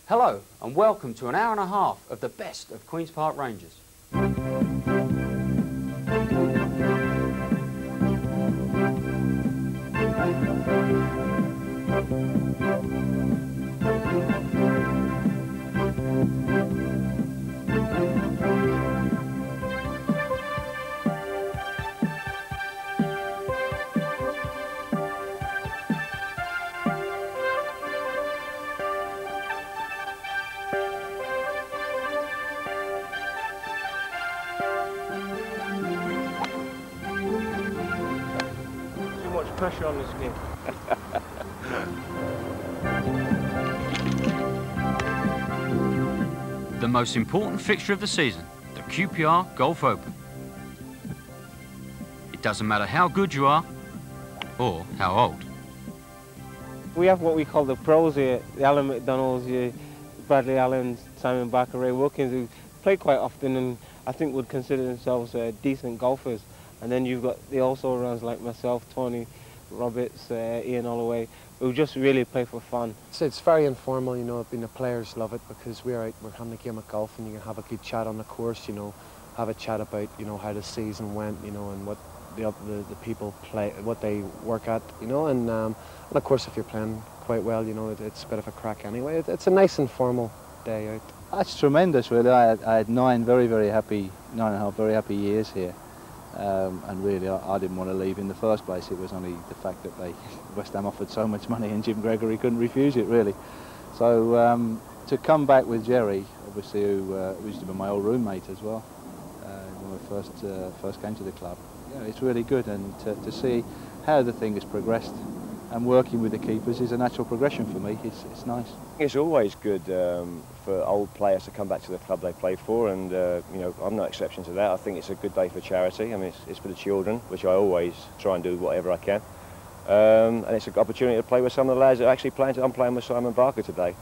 Hello and welcome to an hour and a half of the best of Queen's Park Rangers. Pressure on this game. The most important fixture of the season, the QPR Golf Open. It doesn't matter how good you are or how old. We have what we call the pros here, the Alan McDonalds, Bradley Allen, Simon Barker, Ray Wilkins, who play quite often and I think would consider themselves decent golfers. And then you've got the also-rans like myself, Tony Roberts, Ian Holloway, who just really play for fun. So it's very informal, you know. The players love it because we're having a game of golf and you can have a good chat on the course, you know, have a chat about, you know, how the season went, you know, and what the people play, what they work at, you know, and of course if you're playing quite well, you know, it's a bit of a crack anyway. It's a nice informal day out. That's tremendous, really. I had 9 very happy, 9.5 very happy years here. And really, I didn't want to leave in the first place. It was only the fact that West Ham offered so much money and Jim Gregory couldn't refuse it, really. So to come back with Jerry, obviously, who used to be my old roommate as well, when we first came to the club, yeah, it's really good. And to see how the thing has progressed and working with the keepers is a natural progression for me. It's nice. It's always good for old players to come back to the club they play for, and you know, I'm no exception to that. I think it's a good day for charity. I mean, it's for the children, which I always try and do whatever I can. And it's an opportunity to play with some of the lads that are actually playing. I'm playing with Simon Barker today,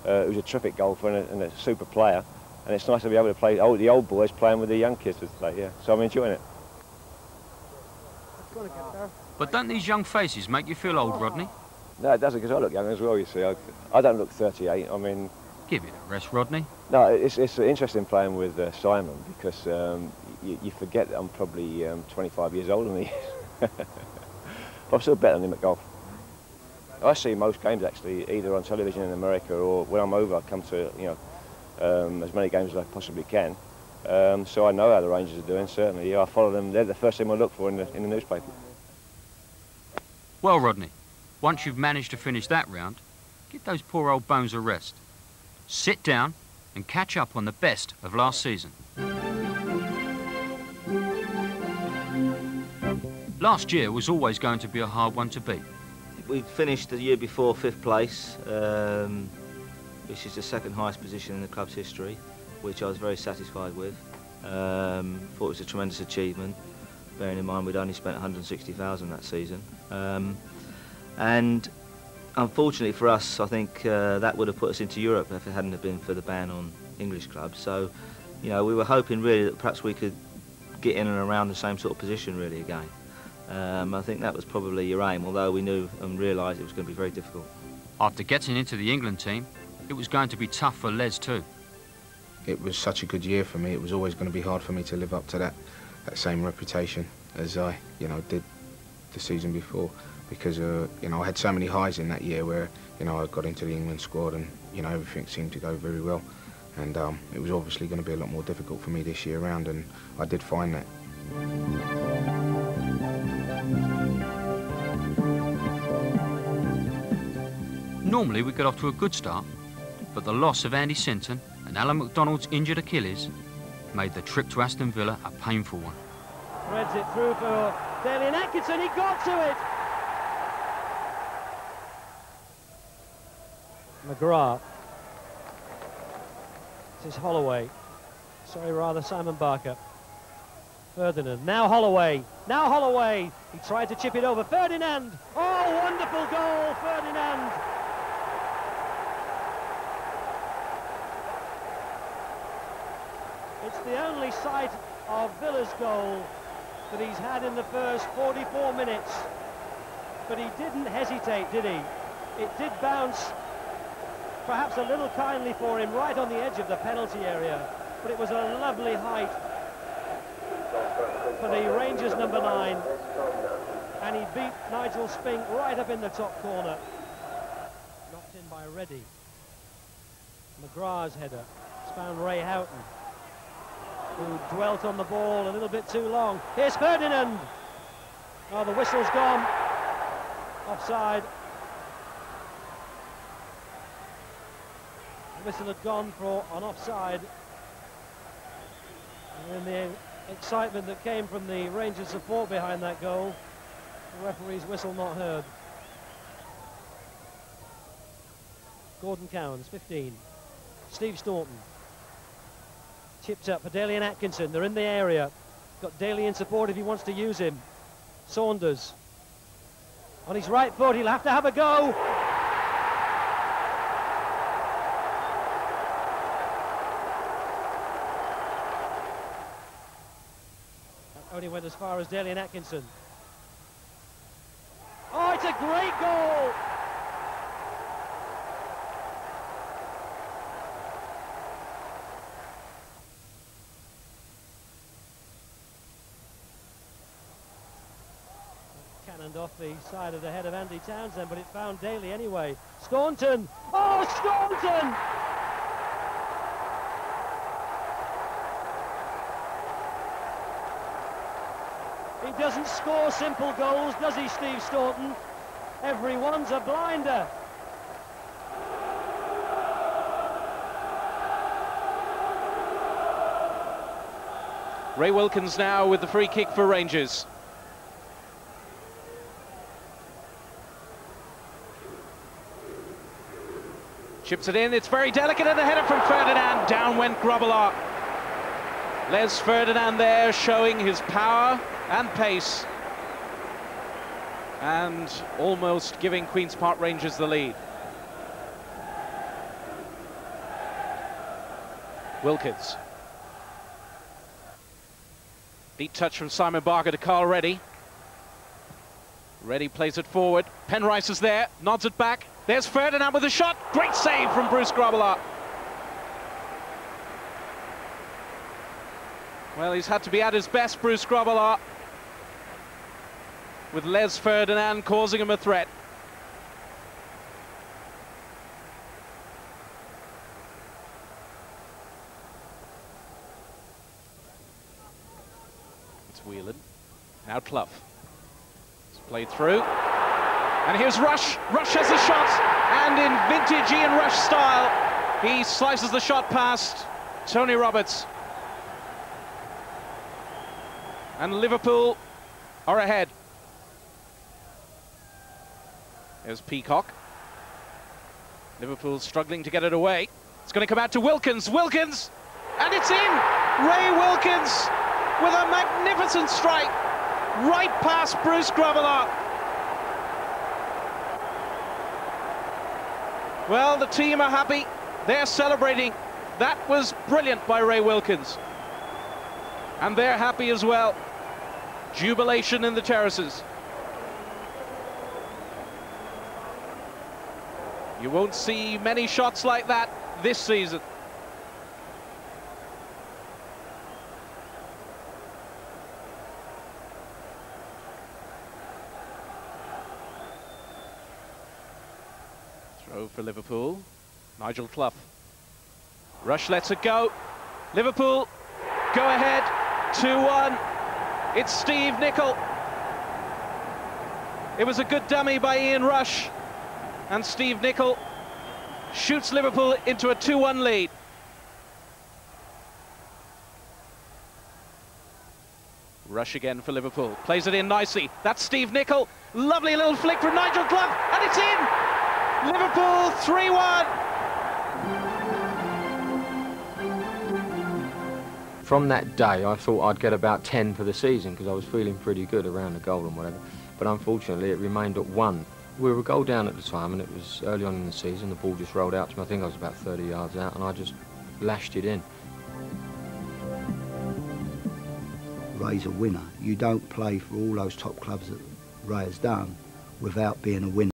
who's a terrific golfer and a super player. And it's nice to be able to play the old boys playing with the young kids today. Yeah, so I'm enjoying it. But don't these young faces make you feel old, Rodney? No, it doesn't, because I look young as well, you see. I don't look 38, I mean... Give it a rest, Rodney. No, it's interesting playing with Simon, because you forget that I'm probably 25 years older than he is. I'm still better than him at golf. I see most games, actually, either on television in America or when I'm over, I come to, you know, as many games as I possibly can. So I know how the Rangers are doing, certainly. Yeah, I follow them. They're the first thing I look for in the newspaper. Well, Rodney, once you've managed to finish that round, give those poor old bones a rest. Sit down and catch up on the best of last season. Last year was always going to be a hard one to beat. We finished the year before 5th place, which is the second highest position in the club's history, which I was very satisfied with. Thought it was a tremendous achievement, bearing in mind we'd only spent 160,000 that season. And unfortunately for us, I think that would have put us into Europe if it hadn't have been for the ban on English clubs. So, you know, we were hoping really that perhaps we could get in and around the same sort of position really again. I think that was probably your aim, although we knew and realised it was going to be very difficult. After getting into the England team, it was going to be tough for Les too. It was such a good year for me. It was always going to be hard for me to live up to that same reputation as I, you know, did the season before, because you know, I had so many highs in that year where, you know, I got into the England squad and, you know, everything seemed to go very well, and it was obviously going to be a lot more difficult for me this year round, and I did find that. Normally we got off to a good start, but the loss of Andy Sinton and Alan McDonald's injured Achilles made the trip to Aston Villa a painful one. Threads it through for Dalian Atkinson, he got to it! McGrath. This is Holloway. Sorry, rather Simon Barker. Ferdinand, now Holloway, now Holloway! He tried to chip it over, Ferdinand! Oh, wonderful goal, Ferdinand! It's the only sight of Villa's goal that he's had in the first 44 minutes. But he didn't hesitate, did he? It did bounce perhaps a little kindly for him, right on the edge of the penalty area. But it was a lovely height for the Rangers number 9. And he beat Nigel Spink right up in the top corner. Knocked in by Reddy. McGrath's header. It's found Ray Houghton, who dwelt on the ball a little bit too long. Here's Ferdinand. Oh, the whistle's gone. Offside. The whistle had gone for an offside. And in the excitement that came from the Rangers support behind that goal, the referee's whistle not heard. Gordon Cowans, 15. Steve Staunton. Chipped up for Daly and Atkinson. They're in the area. Got Daly in support if he wants to use him. Saunders. On his right foot, he'll have to have a go. That only went as far as Daly and Atkinson. Oh, it's a great goal! Cannoned off the side of the head of Andy Townsend, but it found Daly anyway. Staunton! Oh, Staunton! He doesn't score simple goals, does he, Steve Staunton? Everyone's a blinder. Ray Wilkins now with the free kick for Rangers. Chips it in, it's very delicate, and a header from Ferdinand. Down went Grobbelaar. Les Ferdinand there showing his power and pace, and almost giving Queen's Park Rangers the lead. Wilkins. Neat touch from Simon Barker to Carl Reddy. Reddy plays it forward. Penrice is there, nods it back. There's Ferdinand with a shot. Great save from Bruce Grobbelaar. Well, he's had to be at his best, Bruce Grobbelaar, with Les Ferdinand causing him a threat. It's Whelan. Now Clough. It's played through. And here's Rush. Rush has a shot, and in vintage Ian Rush style, he slices the shot past Tony Roberts. And Liverpool are ahead. There's Peacock. Liverpool struggling to get it away. It's going to come out to Wilkins. Wilkins! And it's in! Ray Wilkins with a magnificent strike right past Bruce Grobbelaar. Well, the team are happy. They're celebrating. That was brilliant by Ray Wilkins. And they're happy as well. Jubilation in the terraces. You won't see many shots like that this season. Throw for Liverpool. Nigel Clough. Rush lets it go. Liverpool go ahead. 2-1. It's Steve Nicol. It was a good dummy by Ian Rush. And Steve Nicol shoots Liverpool into a 2-1 lead. Rush again for Liverpool. Plays it in nicely. That's Steve Nicol. Lovely little flick from Nigel Clough. And it's in! Liverpool 3-1. From that day, I thought I'd get about 10 for the season because I was feeling pretty good around the goal and whatever. But unfortunately, it remained at 1. We were a goal down at the time, and it was early on in the season. The ball just rolled out to me. I think I was about 30 yards out, and I just lashed it in. Ray's a winner. You don't play for all those top clubs that Ray has done without being a winner.